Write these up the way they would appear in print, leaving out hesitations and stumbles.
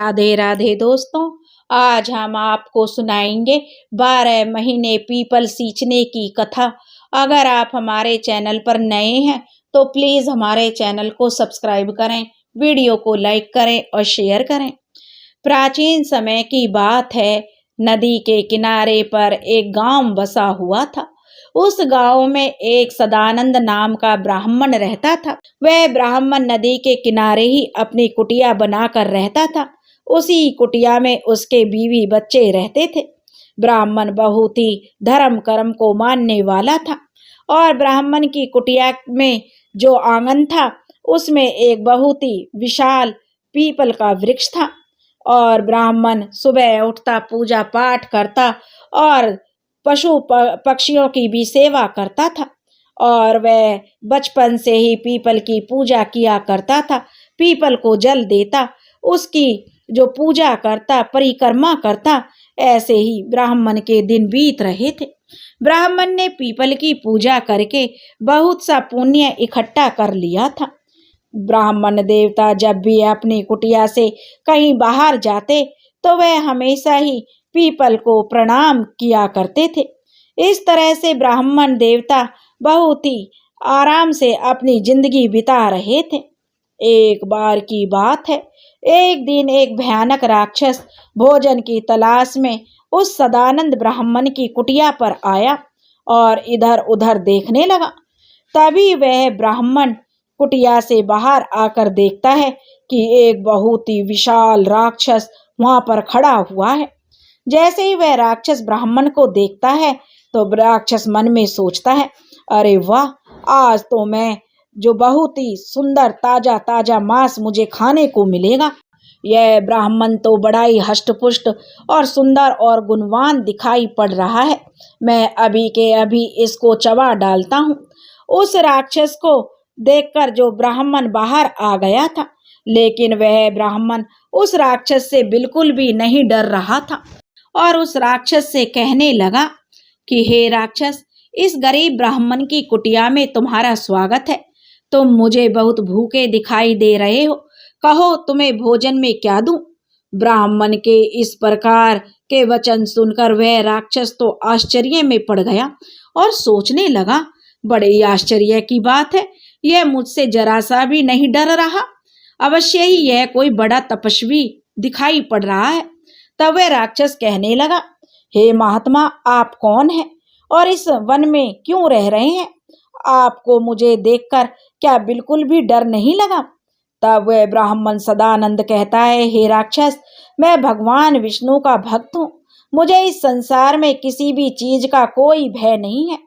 राधे राधे दोस्तों। आज हम आपको सुनाएंगे 12 महीने पीपल सींचने की कथा। अगर आप हमारे चैनल पर नए हैं तो प्लीज हमारे चैनल को सब्सक्राइब करें, वीडियो को लाइक करें और शेयर करें। प्राचीन समय की बात है। नदी के किनारे पर एक गांव बसा हुआ था। उस गांव में एक सदानंद नाम का ब्राह्मण रहता था। वह ब्राह्मण नदी के किनारे ही अपनी कुटिया बनाकर रहता था। उसी कुटिया में उसके बीवी बच्चे रहते थे। ब्राह्मण बहुत ही धर्म कर्म को मानने वाला था और ब्राह्मण की कुटिया में जो आंगन था उसमें एक बहुत ही विशाल पीपल का वृक्ष था। और ब्राह्मण सुबह उठता, पूजा पाठ करता और पशु पक्षियों की भी सेवा करता था। और वह बचपन से ही पीपल की पूजा किया करता था, पीपल को जल देता, उसकी जो पूजा करता, परिक्रमा करता। ऐसे ही ब्राह्मण के दिन बीत रहे थे। ब्राह्मण ने पीपल की पूजा करके बहुत सा पुण्य इकट्ठा कर लिया था। ब्राह्मण देवता जब भी अपनी कुटिया से कहीं बाहर जाते तो वह हमेशा ही पीपल को प्रणाम किया करते थे। इस तरह से ब्राह्मण देवता बहुत ही आराम से अपनी जिंदगी बिता रहे थे। एक बार की बात है, एक दिन एक भयानक राक्षस भोजन की तलाश में उस सदानंद ब्राह्मण की कुटिया पर आया और इधर उधर देखने लगा। तभी वह ब्राह्मण कुटिया से बाहर आकर देखता है कि एक बहुत ही विशाल राक्षस वहां पर खड़ा हुआ है। जैसे ही वह राक्षस ब्राह्मण को देखता है तो राक्षस मन में सोचता है, अरे वाह, आज तो मैं जो बहुत ही सुंदर ताजा ताजा मांस मुझे खाने को मिलेगा। यह ब्राह्मण तो बड़ा ही हष्टपुष्ट और सुंदर और गुणवान दिखाई पड़ रहा है। मैं अभी के अभी इसको चबा डालता हूँ। उस राक्षस को देखकर जो ब्राह्मण बाहर आ गया था, लेकिन वह ब्राह्मण उस राक्षस से बिल्कुल भी नहीं डर रहा था और उस राक्षस से कहने लगा कि हे राक्षस, इस गरीब ब्राह्मण की कुटिया में तुम्हारा स्वागत है। तुम मुझे बहुत भूखे दिखाई दे रहे हो, कहो तुम्हें भोजन में क्या दूं? ब्राह्मण के इस प्रकार के वचन सुनकर वह राक्षस तो आश्चर्य में पड़ गया और सोचने लगा, बड़े ही आश्चर्य की बात है, यह मुझसे जरा सा भी नहीं डर रहा। अवश्य ही यह कोई बड़ा तपस्वी दिखाई पड़ रहा है। तब वह राक्षस कहने लगा, हे महात्मा, आप कौन हैं और इस वन में क्यों रह रहे हैं? आपको मुझे देखकर क्या बिल्कुल भी डर नहीं लगा? तब वह ब्राह्मण सदानंद कहता है, हे राक्षस, मैं भगवान विष्णु का भक्त हूँ। मुझे इस संसार में किसी भी चीज का कोई भय नहीं है।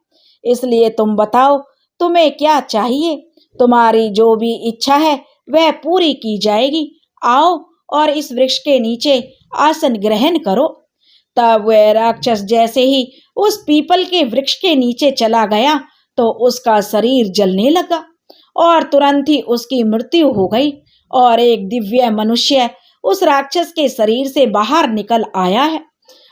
इसलिए तुम बताओ, तुम्हें क्या चाहिए? तुम्हारी जो भी इच्छा है वह पूरी की जाएगी। आओ और इस वृक्ष के नीचे आसन ग्रहण करो। तब वह राक्षस जैसे ही उस पीपल के वृक्ष के नीचे चला गया तो उसका शरीर जलने लगा और तुरंत ही उसकी मृत्यु हो गई और एक दिव्य मनुष्य उस राक्षस के शरीर से बाहर निकल आया है।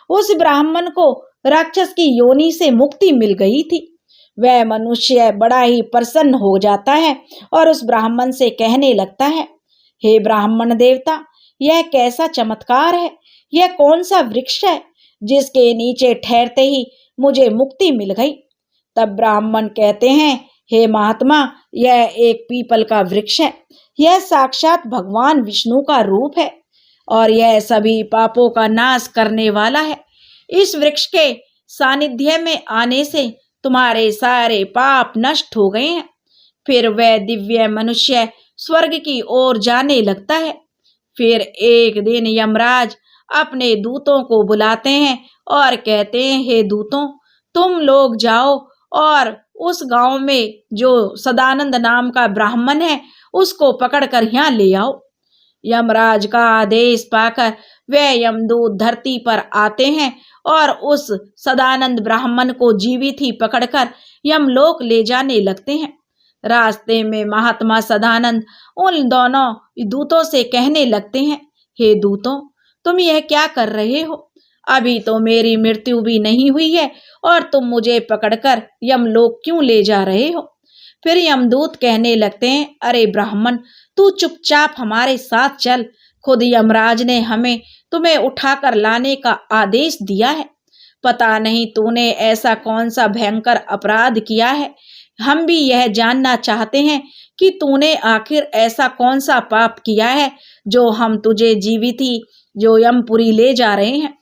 उस ब्राह्मण को राक्षस की योनि से मुक्ति मिल गई थी। वह मनुष्य बड़ा ही प्रसन्न हो जाता है और उस ब्राह्मण से कहने लगता है, हे ब्राह्मण देवता, यह कैसा चमत्कार है? यह कौन सा वृक्ष है जिसके नीचे ठहरते ही मुझे मुक्ति मिल गई? तब ब्राह्मण कहते हैं, हे महात्मा, यह एक पीपल का वृक्ष है। यह साक्षात भगवान विष्णु का रूप है और यह सभी पापों का नाश करने वाला है। इस वृक्ष के सानिध्य में आने से तुम्हारे सारे पाप नष्ट हो गए हैं। फिर वह दिव्य मनुष्य स्वर्ग की ओर जाने लगता है। फिर एक दिन यमराज अपने दूतों को बुलाते हैं और कहते हैं, हे दूतों, तुम लोग जाओ और उस गांव में जो सदानंद नाम का ब्राह्मण है उसको पकड़कर यहाँ ले आओ। यमराज का आदेश पाकर वे यमदूत धरती पर आते हैं और उस सदानंद ब्राह्मण को जीवित ही पकड़कर यमलोक ले जाने लगते हैं। रास्ते में महात्मा सदानंद उन दोनों दूतों से कहने लगते हैं, हे दूतों, तुम यह क्या कर रहे हो? अभी तो मेरी मृत्यु भी नहीं हुई है और तुम मुझे पकड़कर यमलोक क्यों ले जा रहे हो? फिर यमदूत कहने लगते हैं, अरे ब्राह्मण, तू चुपचाप हमारे साथ चल, खुद यमराज ने हमें तुम्हें उठाकर लाने का आदेश दिया है। पता नहीं तूने ऐसा कौन सा भयंकर अपराध किया है। हम भी यह जानना चाहते हैं कि तूने आखिर ऐसा कौन सा पाप किया है जो हम तुझे जीवित ही जो यमपुरी ले जा रहे हैं।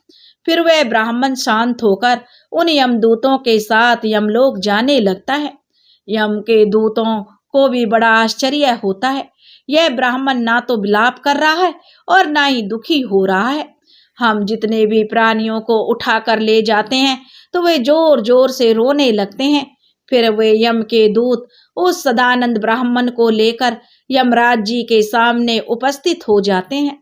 फिर वह ब्राह्मण शांत होकर उन यमदूतों के साथ यमलोक जाने लगता है। यम के दूतों को भी बड़ा आश्चर्य होता है। यह ब्राह्मण ना तो विलाप कर रहा है और ना ही दुखी हो रहा है। हम जितने भी प्राणियों को उठाकर ले जाते हैं तो वे जोर जोर से रोने लगते हैं। फिर वे यम के दूत उस सदानंद ब्राह्मण को लेकर यमराज जी के सामने उपस्थित हो जाते हैं।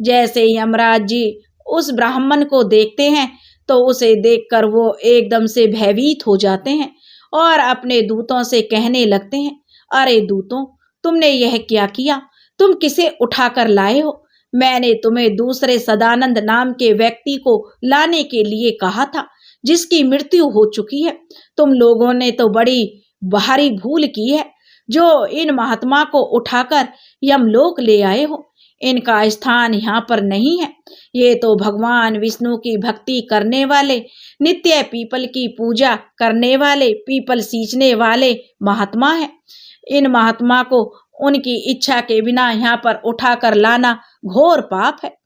जैसे यमराज जी उस ब्राह्मण को देखते हैं तो उसे देखकर वो एकदम से भयभीत हो जाते हैं और अपने दूतों से कहने लगते हैं, अरे दूतों, तुमने यह क्या किया? तुम किसे उठाकर लाए हो? मैंने तुम्हें दूसरे सदानंद नाम के व्यक्ति को लाने के लिए कहा था, जिसकी मृत्यु हो चुकी है। तुम लोगों ने तो बड़ी भारी भूल की है जो इन महात्मा को उठाकर यमलोक ले आए हो। इनका स्थान यहाँ पर नहीं है। ये तो भगवान विष्णु की भक्ति करने वाले, नित्य पीपल की पूजा करने वाले, पीपल सींचने वाले महात्मा है। इन महात्मा को उनकी इच्छा के बिना यहाँ पर उठाकर लाना घोर पाप है।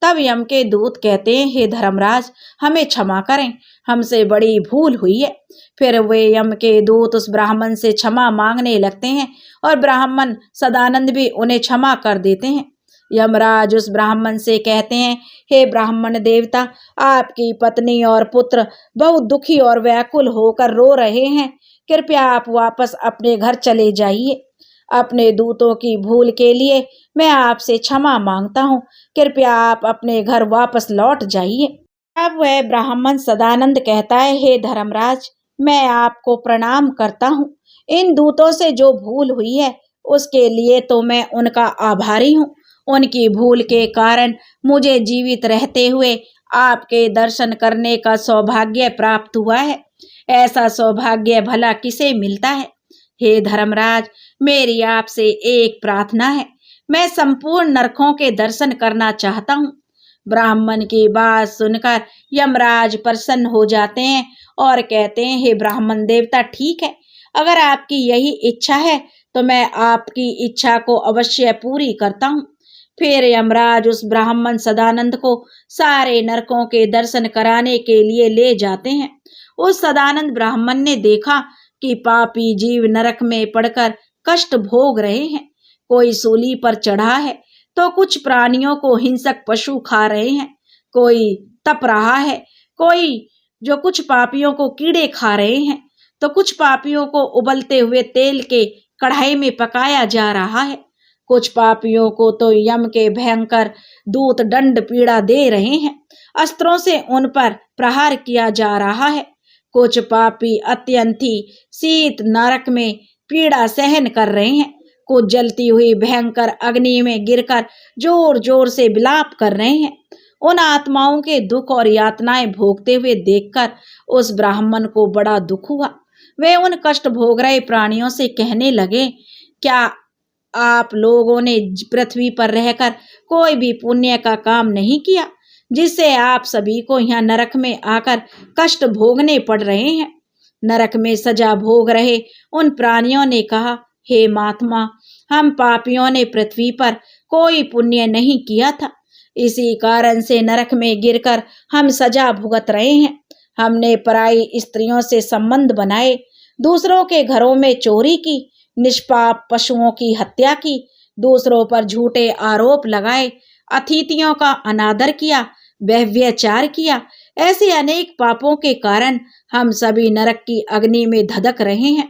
तब यम के दूत कहते हैं, हे धर्मराज, हमें क्षमा करें, हमसे बड़ी भूल हुई है। फिर वे यम के दूत उस ब्राह्मण से क्षमा मांगने लगते हैं और ब्राह्मण सदानंद भी उन्हें क्षमा कर देते हैं। यमराज उस ब्राह्मण से कहते हैं, हे ब्राह्मण देवता, आपकी पत्नी और पुत्र बहुत दुखी और व्याकुल होकर रो रहे हैं। कृपया आप वापस अपने घर चले जाइए। अपने दूतों की भूल के लिए मैं आपसे क्षमा मांगता हूँ। कृपया आप अपने घर वापस लौट जाइए। अब वह ब्राह्मण सदानंद कहता है, हे धर्मराज, मैं आपको प्रणाम करता हूँ। इन दूतों से जो भूल हुई है उसके लिए तो मैं उनका आभारी हूँ। उनकी भूल के कारण मुझे जीवित रहते हुए आपके दर्शन करने का सौभाग्य प्राप्त हुआ है। ऐसा सौभाग्य भला किसे मिलता है? हे धर्मराज, मेरी आपसे एक प्रार्थना है। मैं संपूर्ण नरकों के दर्शन करना चाहता हूँ। ब्राह्मण की बात सुनकर यमराज प्रसन्न हो जाते हैं और कहते हैं, हे ब्राह्मण देवता, ठीक है, अगर आपकी यही इच्छा है तो मैं आपकी इच्छा को अवश्य पूरी करता हूँ। फिर यमराज उस ब्राह्मण सदानंद को सारे नरकों के दर्शन कराने के लिए ले जाते हैं। उस सदानंद ब्राह्मण ने देखा कि पापी जीव नरक में पड़कर कष्ट भोग रहे हैं। कोई सूली पर चढ़ा है तो कुछ प्राणियों को हिंसक पशु खा रहे हैं, कोई तप रहा है, कोई जो कुछ पापियों को कीड़े खा रहे हैं, तो कुछ पापियों को उबलते हुए तेल के कढ़ाई में पकाया जा रहा है। कुछ पापियों को तो यम के भयंकर दूत दंड पीड़ा दे रहे हैं, अस्त्रों से उन पर प्रहार किया जा रहा है। कुछ पापी अत्यंत ही शीत नरक में पीड़ा सहन कर रहे हैं। कुछ जलती हुई भयंकर अग्नि में गिरकर जोर जोर से विलाप कर रहे हैं। उन आत्माओं के दुख और यातनाएं भोगते हुए देखकर उस ब्राह्मण को बड़ा दुख हुआ। वे उन कष्ट भोग रहे प्राणियों से कहने लगे, क्या आप लोगों ने पृथ्वी पर रहकर कोई भी पुण्य का काम नहीं किया, जिससे आप सभी को यहाँ नरक में आकर कष्ट भोगने पड़ रहे हैं? नरक में सजा भोग रहे उन प्राणियों ने कहा, हे महात्मा, हम पापियों ने पृथ्वी पर कोई पुण्य नहीं किया था, इसी कारण से नरक में गिरकर हम सजा भुगत रहे हैं। हमने पराई स्त्रियों से संबंध बनाए, दूसरों के घरों में चोरी की, निष्पाप पशुओं की हत्या की, दूसरों पर झूठे आरोप लगाए, अतिथियों का अनादर किया, व्यभिचार किया। ऐसे अनेक पापों के कारण हम सभी नरक की अग्नि में धधक रहे हैं।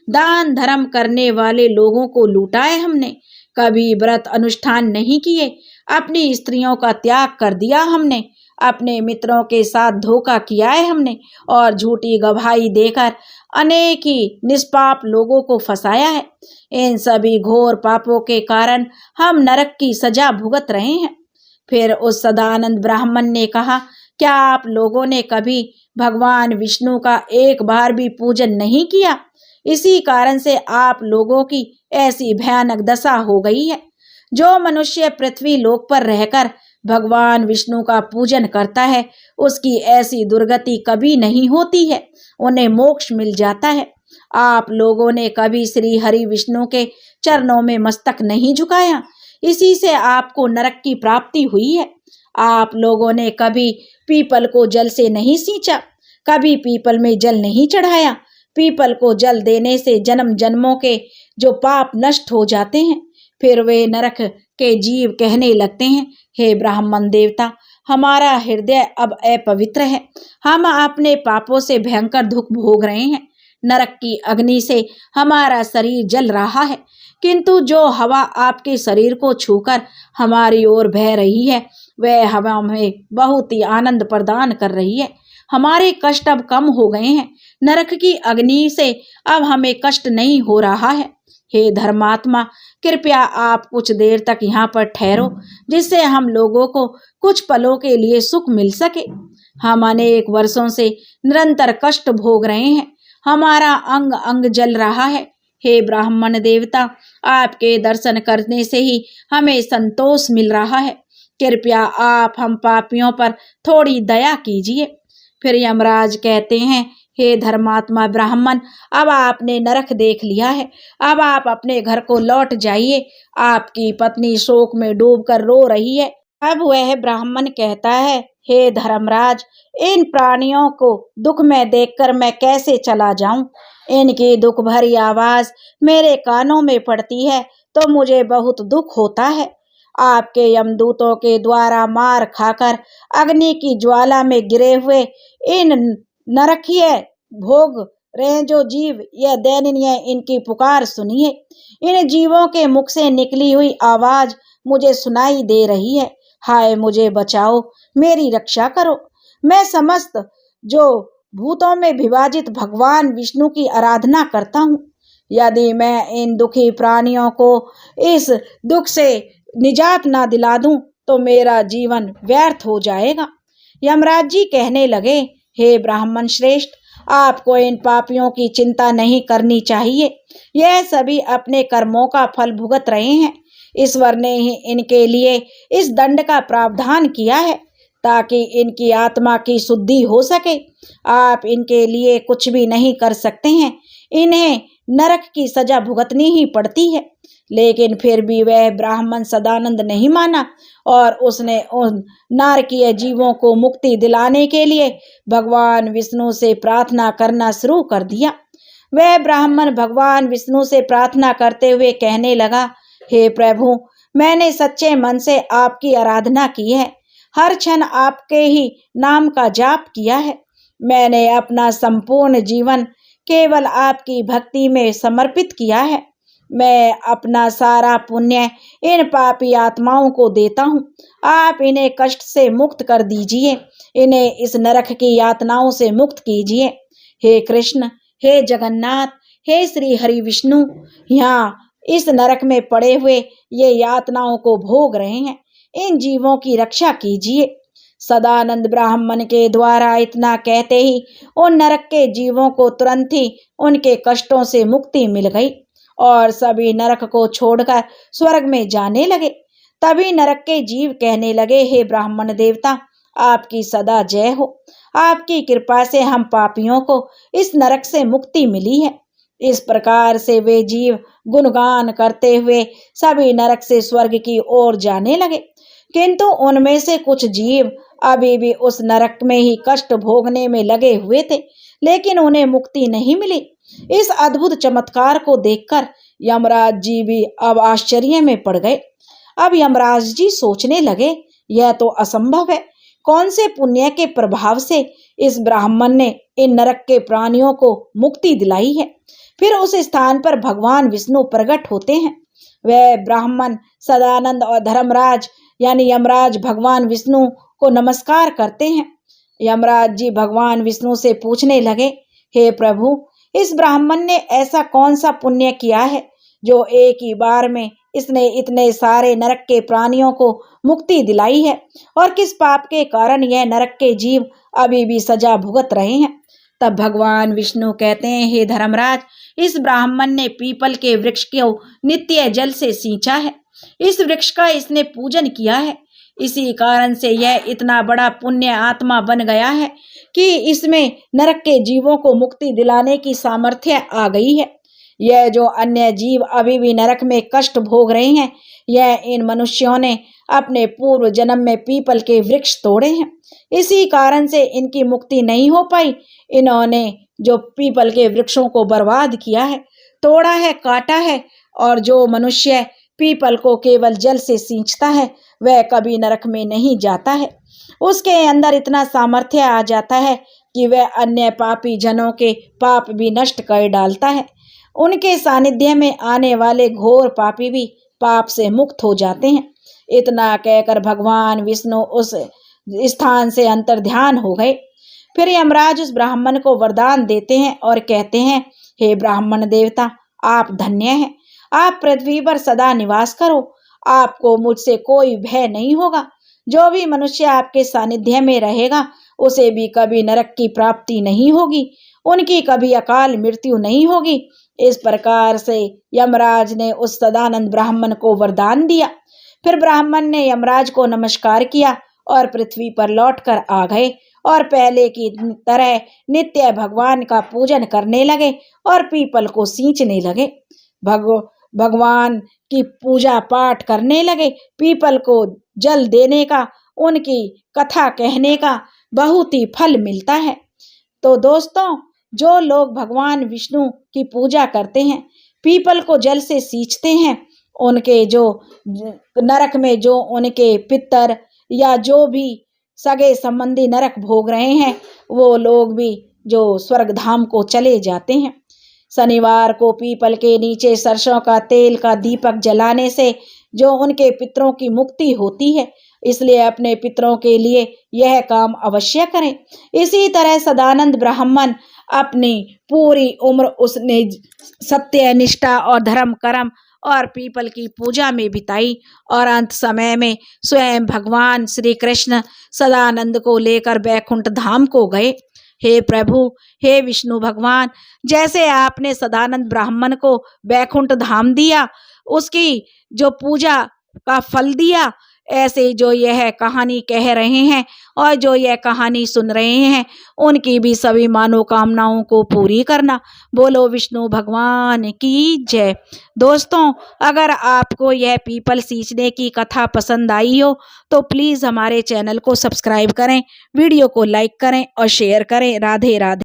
दान धर्म करने वाले लोगों को लूटा है हमने, कभी व्रत अनुष्ठान नहीं किए, अपनी स्त्रियों का त्याग कर दिया हमने, अपने मित्रों के साथ धोखा किया है हमने और झूठी गवाही देकर अनेक ही निष्पाप लोगों को फंसाया है। इन सभी घोर पापों के कारण हम नरक की सजा भुगत रहे हैं। फिर उस सदानंद ब्राह्मण ने कहा, क्या आप लोगों ने कभी भगवान विष्णु का एक बार भी पूजन नहीं किया? इसी कारण से आप लोगों की ऐसी भयानक दशा हो गई है। जो मनुष्य पृथ्वी लोक पर रहकर भगवान विष्णु का पूजन करता है उसकी ऐसी दुर्गति कभी नहीं होती है, उन्हें मोक्ष मिल जाता है। आप लोगों ने कभी श्री हरि विष्णु के चरणों में मस्तक नहीं झुकाया, इसी से आपको नरक की प्राप्ति हुई है। आप लोगों ने कभी पीपल को जल से नहीं सींचा, कभी पीपल में जल नहीं चढ़ाया। पीपल को जल देने से जन्म जन्मों के जो पाप नष्ट हो जाते हैं। फिर वे नरक के जीव कहने लगते हैं, हे ब्राह्मण देवता, हमारा हृदय अब अपवित्र है, हम अपने पापों से भयंकर दुख भोग रहे हैं। नरक की अग्नि से हमारा शरीर जल रहा है, किंतु जो हवा आपके शरीर को छूकर हमारी ओर बह रही है वह हवा हमें बहुत ही आनंद प्रदान कर रही है। हमारे कष्ट अब कम हो गए हैं, नरक की अग्नि से अब हमें कष्ट नहीं हो रहा है। हे धर्मात्मा, कृपया आप कुछ देर तक यहाँ पर ठहरो, जिससे हम लोगों को कुछ पलों के लिए सुख मिल सके। हम अनेक वर्षों से निरंतर कष्ट भोग रहे हैं, हमारा अंग अंग जल रहा है। हे ब्राह्मण देवता, आपके दर्शन करने से ही हमें संतोष मिल रहा है, कृपया आप हम पापियों पर थोड़ी दया कीजिए। फिर यमराज कहते हैं, हे धर्मात्मा ब्राह्मण, अब आपने नरक देख लिया है, अब आप अपने घर को लौट जाइए। आपकी पत्नी शोक में डूबकर रो रही है। अब वह ब्राह्मण कहता है, हे धर्मराज, इन प्राणियों को दुख में देखकर मैं कैसे चला जाऊं? इनकी दुख भरी आवाज मेरे कानों में पड़ती है तो मुझे बहुत दुख होता है। आपके यमदूतों के द्वारा मार खाकर अग्नि की ज्वाला में गिरे हुए इन नरकीय भोग रहे जो जीव, यह दयनीय इनकी पुकार सुनिए। इन जीवों के मुख से निकली हुई आवाज मुझे सुनाई दे रही है। हाय, मुझे बचाओ, मेरी रक्षा करो। मैं समस्त जो भूतों में विभाजित भगवान विष्णु की आराधना करता हूँ। यदि मैं इन दुखी प्राणियों को इस दुख से निजात ना दिला दूं तो मेरा जीवन व्यर्थ हो जाएगा। यमराज जी कहने लगे, हे ब्राह्मण श्रेष्ठ, आपको इन पापियों की चिंता नहीं करनी चाहिए। यह सभी अपने कर्मों का फल भुगत रहे हैं। ईश्वर ने ही इनके लिए इस दंड का प्रावधान किया है ताकि इनकी आत्मा की शुद्धि हो सके। आप इनके लिए कुछ भी नहीं कर सकते हैं, इन्हें नरक की सजा भुगतनी ही पड़ती है। लेकिन फिर भी वह ब्राह्मण सदानंद नहीं माना और उसने उन नारकीय जीवों को मुक्ति दिलाने के लिए भगवान विष्णु से प्रार्थना करना शुरू कर दिया। वह ब्राह्मण भगवान विष्णु से प्रार्थना करते हुए कहने लगा, हे प्रभु, मैंने सच्चे मन से आपकी आराधना की है, हर क्षण आपके ही नाम का जाप किया है। मैंने अपना संपूर्ण जीवन केवल आपकी भक्ति में समर्पित किया है। मैं अपना सारा पुण्य इन पापी आत्माओं को देता हूँ। आप इन्हें कष्ट से मुक्त कर दीजिए, इन्हें इस नरक की यातनाओं से मुक्त कीजिए। हे कृष्ण, हे जगन्नाथ, हे श्री हरि विष्णु, यहाँ इस नरक में पड़े हुए ये यातनाओं को भोग रहे हैं, इन जीवों की रक्षा कीजिए। सदानंद ब्राह्मण के द्वारा इतना कहते ही उन नरक के जीवों को तुरंत ही उनके कष्टों से मुक्ति मिल गई और सभी नरक को छोड़कर स्वर्ग में जाने लगे। तभी नरक के जीव कहने लगे, हे ब्राह्मण देवता, आपकी सदा जय हो। आपकी कृपा से हम पापियों को इस नरक से मुक्ति मिली है। इस प्रकार से वे जीव गुणगान करते हुए सभी नरक से स्वर्ग की ओर जाने लगे, किंतु उनमें से कुछ जीव अभी भी उस नरक में ही कष्ट भोगने में लगे हुए थे, लेकिन उन्हें मुक्ति नहीं मिली। इस अद्भुत चमत्कार को देखकर यमराज जी भी अब आश्चर्य में पड़ गए। अब यमराज जी सोचने लगे, यह तो असंभव है, कौन से पुण्य के प्रभाव से इस ब्राह्मण ने इन नरक के प्राणियों को मुक्ति दिलाई है। फिर उस स्थान पर भगवान विष्णु प्रकट होते हैं। वह ब्राह्मण सदानंद और धर्मराज यानी यमराज भगवान विष्णु को नमस्कार करते हैं। यमराज जी भगवान विष्णु से पूछने लगे, हे प्रभु, इस ब्राह्मण ने ऐसा कौन सा पुण्य किया है जो एक ही बार में इसने इतने सारे नरक के प्राणियों को मुक्ति दिलाई है, और किस पाप के कारण यह नरक के जीव अभी भी सजा भुगत रहे हैं। तब भगवान विष्णु कहते हैं, हे धर्मराज, इस ब्राह्मण ने पीपल के वृक्ष को नित्य जल से सींचा है। इस वृक्ष का इसने पूजन किया है। इसी कारण से यह इतना बड़ा पुण्य आत्मा बन गया है कि इसमें नरक के जीवों को मुक्ति दिलाने की सामर्थ्य आ गई है। यह जो अन्य जीव अभी भी नरक में कष्ट भोग रहे हैं, यह इन मनुष्यों ने अपने पूर्व जन्म में पीपल के वृक्ष तोड़े हैं। इसी कारण से इनकी मुक्ति नहीं हो पाई। इन्होंने जो पीपल के वृक्षों को बर्बाद किया है, तोड़ा है, काटा है, और जो मनुष्य पीपल को केवल जल से सींचता है वह कभी नरक में नहीं जाता है। उसके अंदर इतना सामर्थ्य आ जाता है कि वह अन्य पापी जनों के पाप भी नष्ट कर डालता है। उनके सानिध्य में आने वाले घोर पापी भी पाप से मुक्त हो जाते हैं। इतना कहकर भगवान विष्णु उस स्थान से अंतर्ध्यान हो गए। फिर यमराज उस ब्राह्मण को वरदान देते हैं और कहते हैं, हे ब्राह्मण देवता, आप धन्य हैं। आप पृथ्वी पर सदा निवास करो। आपको मुझसे कोई भय नहीं होगा। जो भी मनुष्य आपके सानिध्य में रहेगा उसे भी कभी नरक की प्राप्ति नहीं होगी, उनकी कभी अकाल मृत्यु नहीं होगी। इस प्रकार से यमराज ने उस सदानंद ब्राह्मण को वरदान दिया। फिर ब्राह्मण ने यमराज को नमस्कार किया और पृथ्वी पर लौटकर आ गए और पहले की तरह नित्य भगवान का पूजन करने लगे और पीपल को सींचने लगे। भगवान की पूजा पाठ करने लगे। पीपल को जल देने का, उनकी कथा कहने का बहुत ही फल मिलता है। तो दोस्तों, जो लोग भगवान विष्णु की पूजा करते हैं, पीपल को जल से सींचते हैं, उनके जो नरक में जो उनके पितर या जो भी सगे संबंधी नरक भोग रहे हैं, वो लोग भी जो स्वर्ग धाम को चले जाते हैं। शनिवार को पीपल के नीचे सरसों का तेल का दीपक जलाने से जो उनके पितरों की मुक्ति होती है, इसलिए अपने पितरों के लिए यह काम अवश्य करें। इसी तरह सदानंद ब्राह्मण अपनी पूरी उम्र उसने सत्य, निष्ठा और धर्म कर्म और पीपल की पूजा में बिताई और अंत समय में स्वयं भगवान श्री कृष्ण सदानंद को लेकर बैकुंठ धाम को गए। हे प्रभु, हे विष्णु भगवान, जैसे आपने सदानंद ब्राह्मण को बैकुंठ धाम दिया, उसकी जो पूजा का फल दिया, ऐसे जो यह कहानी कह रहे हैं और जो यह कहानी सुन रहे हैं, उनकी भी सभी मनोकामनाओं को पूरी करना। बोलो विष्णु भगवान की जय। दोस्तों, अगर आपको यह पीपल सींचने की कथा पसंद आई हो तो प्लीज़ हमारे चैनल को सब्सक्राइब करें, वीडियो को लाइक करें और शेयर करें। राधे राधे।